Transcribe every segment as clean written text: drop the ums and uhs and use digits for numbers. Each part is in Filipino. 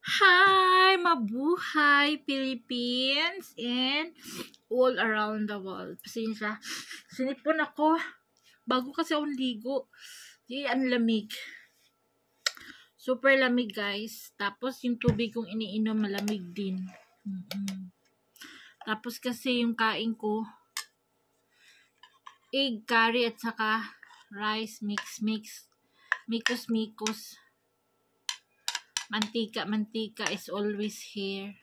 Hi! Mabuhay, Philippines and all around the world. Pasensya, sinipon ako. Bago kasi akong ligo. Ang lamig. Super lamig, guys. Tapos, yung tubig kong iniinom, malamig din. Tapos, kasi yung kain ko, egg curry at saka rice mix. Mikos. Mantika is always here.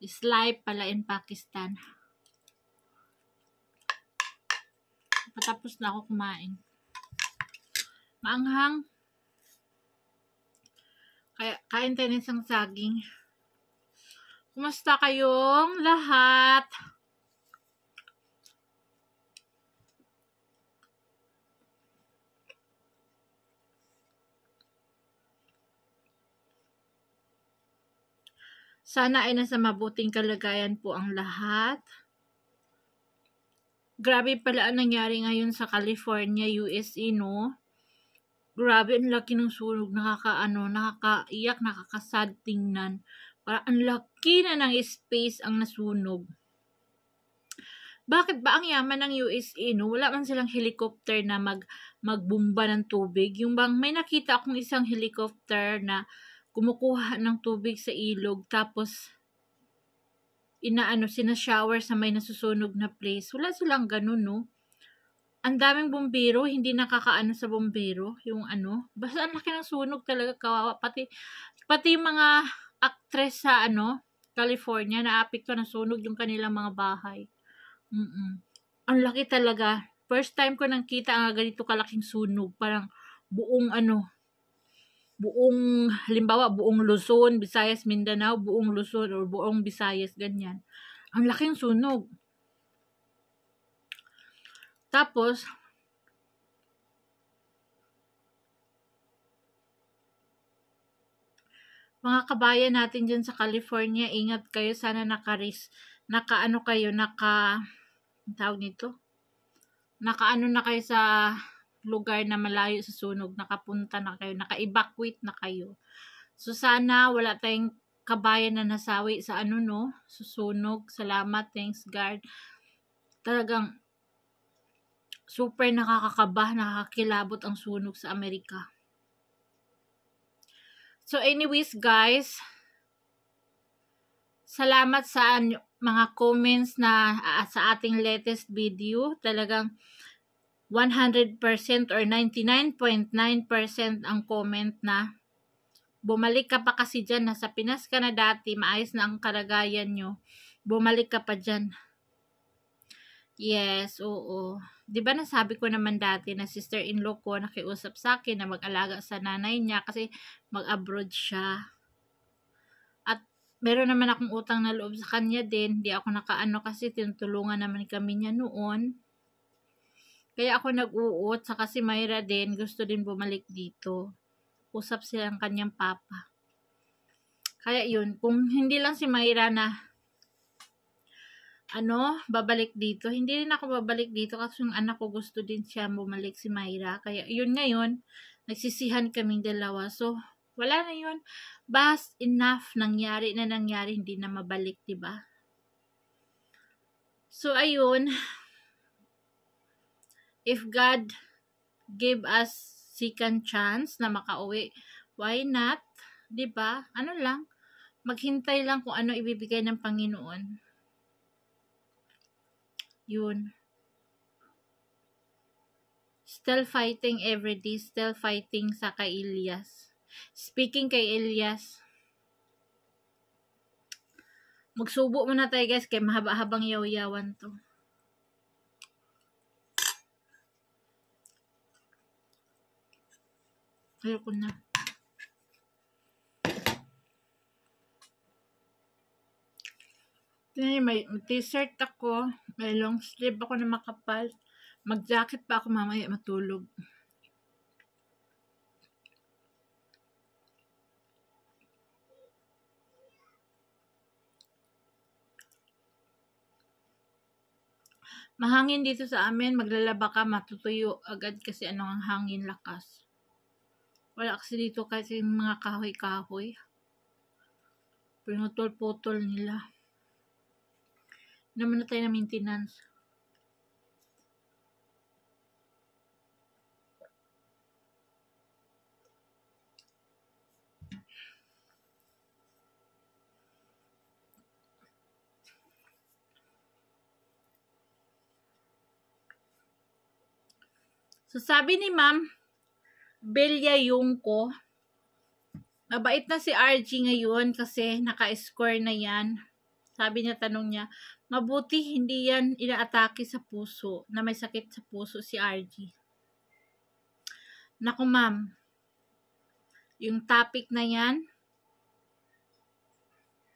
Is life pala in Pakistan. Patapos na ako kumain. Maanghang. Kaya kain tayo ng isang saging. Kumusta kayong lahat? Sana ay nasa mabuting kalagayan po ang lahat. Grabe pala ang nangyari ngayon sa California, USA, no? Grabe, ang laki ng sunog. Nakakaiyak, nakakasad tingnan. Parang ang laki na ng space ang nasunog. Bakit ba ang yaman ng USA, no? Wala man silang helicopter na magbumba ng tubig. Yung bang may nakita akong isang helicopter na kumukuha ng tubig sa ilog tapos sinashower sa may nasusunog na place. Wala silang ganun, no? Ang daming bombero, hindi nakakaano sa bombero, basta ang laki ng sunog talaga, kawawa. Pati yung mga actress sa California, naapekto ng sunog yung kanilang mga bahay. Ang laki talaga. First time ko nang kita ang ganito kalaking sunog. Parang halimbawa, buong Luzon, Visayas, Mindanao, buong Luzon, or buong Visayas, ganyan. Ang laking sunog. Tapos, mga kabayan natin dyan sa California, ingat kayo. Sana nakaano na kayo sa lugar na malayo sa sunog, nakapunta na kayo, naka-evacuate na kayo. So, sana wala tayong kabayan na nasawi sa susunog. Salamat, thanks God. Talagang super nakakakaba, nakakakilabot ang sunog sa Amerika. So anyways, guys, salamat sa mga comments na sa ating latest video. Talagang 100% or 99.9% ang comment na bumalik ka pa kasi dyan, nasa Pinas ka na dati, maayos na ang kalagayan nyo, bumalik ka pa dyan. Yes, oo. Diba nasabi ko naman dati na sister-in-law ko nakiusap sa akin na mag-alaga sa nanay niya kasi mag-abroad siya. At meron naman akong utang na loob sa kanya din. Di ako nakaano kasi tinutulungan naman kami niya noon. Kaya ako nag-uot, saka si Myra din gusto din bumalik dito. Usap silang kanyang papa. Kaya yun, kung hindi lang si Myra na babalik dito. Hindi rin ako babalik dito kasi yung anak ko gusto din siya bumalik, si Myra. Kaya yun ngayon, nagsisihan kaming dalawa. So, wala na yun. Bas, enough. Nangyari, hindi na mabalik, diba? So, ayun. If God give us second chance na makauwi, why not? Diba? Maghintay lang kung ano ibibigay ng Panginoon. Yun. Still fighting every day. Still fighting sa kay Elias. Speaking kay Elias, magsubo muna tayo, guys, kay mahaba-habang yaw-yawan to. Ayoko na. May t-shirt ako, may long sleeve ako na makapal. Mag-jacket pa ako mamaya matulog. Mahangin dito sa amin, maglalaba ka, matutuyo agad kasi ang hangin lakas. Wala kasi dito kasi mga kahoy-kahoy. Pinutol-putol nila. Naman na tayo na maintenance. So, sabi ni Ma'am Belia Yungko, mabait na si RG ngayon kasi naka-score na yan. Sabi niya, tanong niya, mabuti hindi yan inaatake sa puso, na may sakit sa puso si RG. Naku ma'am, yung topic na yan,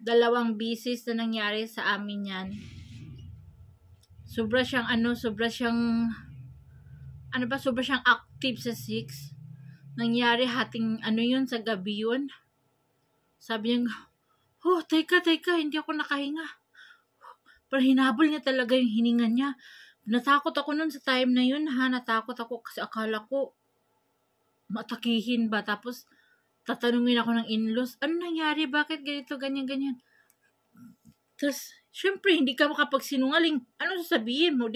2 bisis na nangyari sa amin yan. Sobra siyang active sa 6. Nangyari hating yun sa gabi yun. Sabi niya, oh, teka, hindi ako nakahinga. Pero hinabol niya talaga yung hininga niya. Natakot ako nun sa time na yun, ha. Natakot ako kasi akala ko matakihin ba. Tapos, tatanungin ako ng in-laws, ano nangyari? Bakit ganito, ganyan? Tapos, syempre, hindi ka makapagsinungaling. Ano sasabihin mo?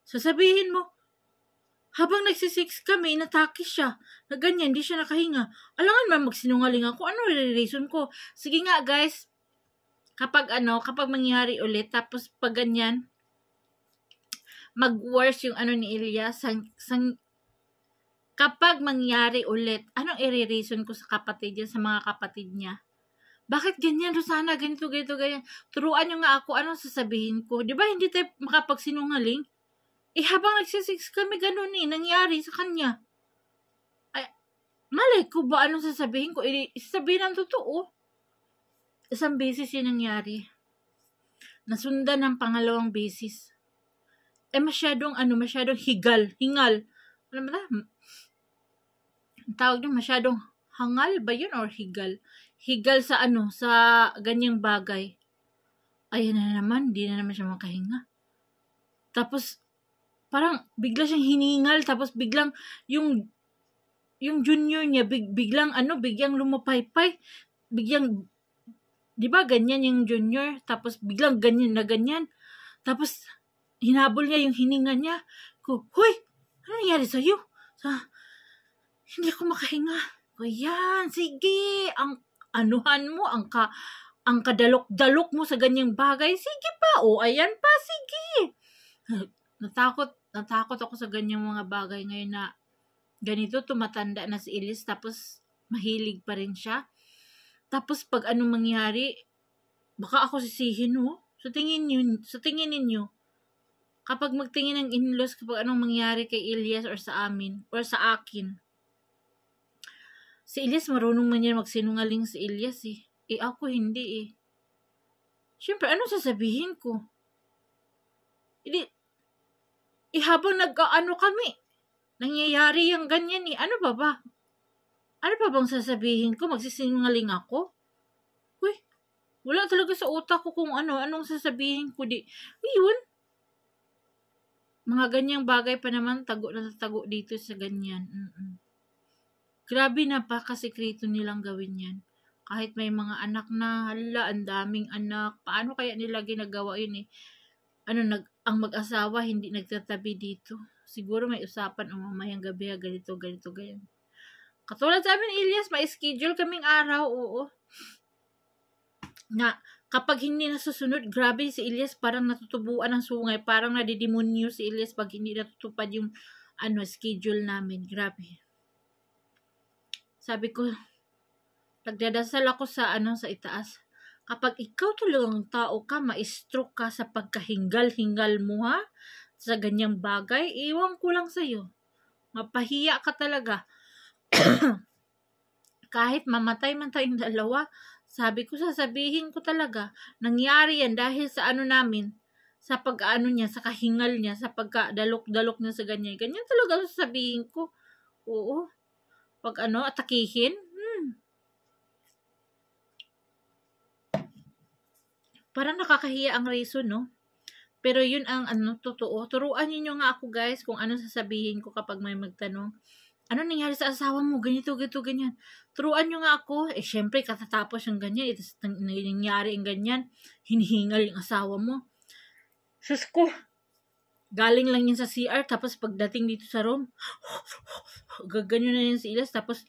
Sasabihin mo, habang nagsisix kami, natake siya. Na ganyan, hindi siya nakahinga. Alangan man magsinungaling ako. Ano reason ko? Sige nga, guys. Kapag mangyari ulit, tapos pag ganyan, mag-worse yung ni Elias. Kapag mangyari ulit, anong i-reason ko sa kapatid niya, sa mga kapatid niya? Bakit ganyan, Rosana? Ganito, ganyan. Turuan nyo nga ako, anong sasabihin ko? Di ba hindi tayo makapagsinungaling? Habang nagsisix kami, ganun nangyari sa kanya. Ay, malay ko ba anong sasabihin ko? Sabihin ang totoo. 1 beses yun nangyari. Nasundan ng 2 beses. Masyadong hingal. Alam mo na? Ang tawag nyo, masyadong hangal ba yun or higal? Higal sa sa ganyang bagay. Ayan na naman, di na naman siya makahinga. Tapos, parang bigla siyang hiningal, tapos biglang yung junior niya biglang lumapaypay, biglang, di ba ganyan yung junior, tapos biglang ganyan na ganyan, tapos hinabol niya yung hininga niya. Hoy, ano nangyari sa'yo? Hindi ako makahinga. Yan, sige, ang anuhan mo, ang kadalok-dalok mo sa ganyang bagay, sige pa, ayan pa, sige. Natakot ako sa ganyang mga bagay ngayon na ganito, tumatanda na si Elias, tapos mahilig pa rin siya. Tapos pag anong mangyari, baka ako sisihin, Sa tingin ninyo, kapag magtingin ng in-laws, kapag anong mangyari kay Elias or sa amin, or sa akin. Si Elias, marunong man yan magsinungaling si Elias ako hindi Siyempre, anong sasabihin ko? Habang kami, nangyayari yung ganyan ano ba? Ano pa bang sasabihin ko? Magsisinungaling ako? Uy, wala talaga sa utak ko kung anong sasabihin ko Yun. Mga ganyang bagay pa naman, tago dito sa ganyan. Grabe, napakasikreto nilang gawin yan. Kahit may mga anak na, ang daming anak. Paano kaya nila ginagawa yun ang mag-asawa hindi nagtatabi dito. Siguro may usapan mamayang gabi, ganito, ganyan. Katulad sa amin, Elias, may schedule kaming araw, oo. Na kapag hindi nasusunod, grabe si Elias, parang natutubuan ng sungay, parang nadidemonyo si Elias pag hindi natutupad yung schedule namin. Grabe. Sabi ko, nagdadasal ako sa itaas. Kapag ikaw talagang tao ka, ma-stroke ka sa pagkahingal-hingal mo, ha? Sa ganyang bagay, iwan ko lang sa'yo. Mapahiya ka talaga. Kahit mamatay man tayong dalawa, sabi ko, sasabihin ko talaga, nangyari yan dahil sa namin, sa niya, sa kahingal niya, sa pagkadalok-dalok niya sa ganyan. Ganyan talaga sasabihin ko. Oo. Pag atakihin, parang nakakahiya ang reason, no? Pero yun ang totoo. Turuan niyo nga ako, guys, kung ano sasabihin ko kapag may magtanong. ano nangyari sa asawa mo? Ganito, ganyan. Turuan nyo nga ako. Eh, syempre, katatapos yung ganyan. Ito nangyari yung ganyan. Hinihingal yung asawa mo. Sus ko. Galing lang yun sa CR. Tapos, pagdating dito sa room, gaganyo na yun si Ilyas. Tapos,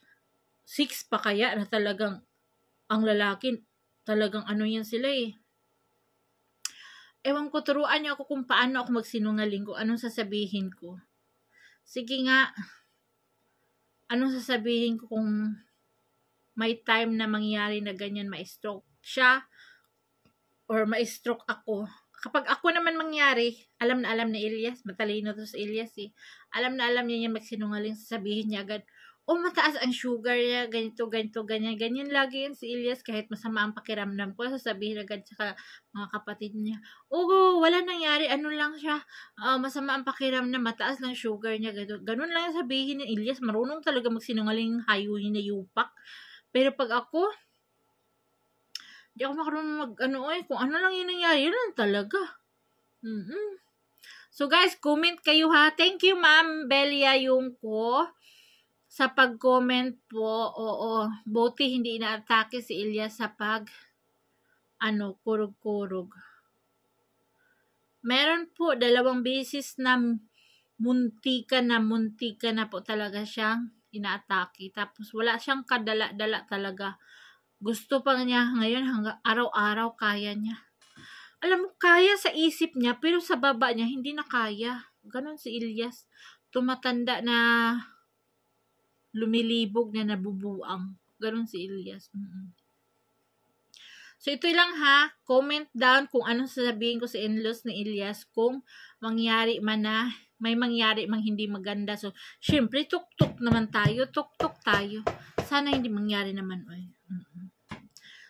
6 pa kaya na talagang ang lalaki, talagang ano yan sila eh. Ewan ko, turuan nyo ako kung paano ako magsinungaling, kung anong sasabihin ko. Sige nga, anong sasabihin ko kung may time na mangyari na ganyan, ma-stroke siya or ma-stroke ako. Kapag ako naman mangyari, alam na alam ni Ilyas, matalino to si Ilyas eh. Alam na alam niya yung magsinungaling, sasabihin niya agad, oh, mataas ang sugar niya, ganito, ganyan. Ganyan lagi yan si Ilyas, kahit masama ang pakiramdam ko, sasabihin agad sa mga kapatid niya, oh, wala nangyari, ano lang siya, masama ang pakiramdam, mataas lang sugar niya, ganun lang sabihin ni Ilyas, marunong talaga magsinungaling, hayuhin na yupak. Pero pag ako, di ako makarunong kung ano lang yung nangyari, yun lang talaga. So guys, comment kayo ha. Thank you Ma'am Belia yung ko sa pag-comment po. Oo, buti hindi inaatake si Ilyas sa kurog-kurog. Meron po 2 beses na muntika na po talaga siyang inaatake. Tapos wala siyang kadala-dala talaga. Gusto pa niya ngayon hanggang araw-araw kaya niya. Alam mo, kaya sa isip niya, pero sa baba niya, hindi na kaya. Ganon si Ilyas. Tumatanda na lumilibog na nabubuang. Ganon si Ilyas. So, ito lang ha. Comment down kung anong sasabihin ko sa in-laws ni Ilyas kung mangyari man na, may mangyari mang hindi maganda. So, syempre, tuk-tuk naman tayo. Tuk-tuk tayo. Sana hindi mangyari naman.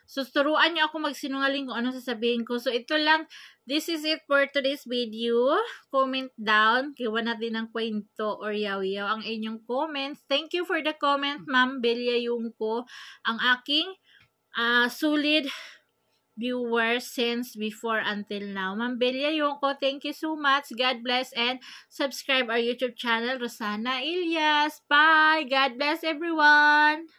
So, turuan niyo ako magsinungaling kung anong sasabihin ko. So, ito lang. This is it for today's video. Comment down. Kiwa natin ng kwento or yaw-yaw ang inyong comments. Thank you for the comment, Ma'am Belia Yungko. Ang aking solid viewers since before until now. Ma'am Belia Yungko, thank you so much. God bless and subscribe our YouTube channel, Rosana Ilyas. Bye! God bless everyone!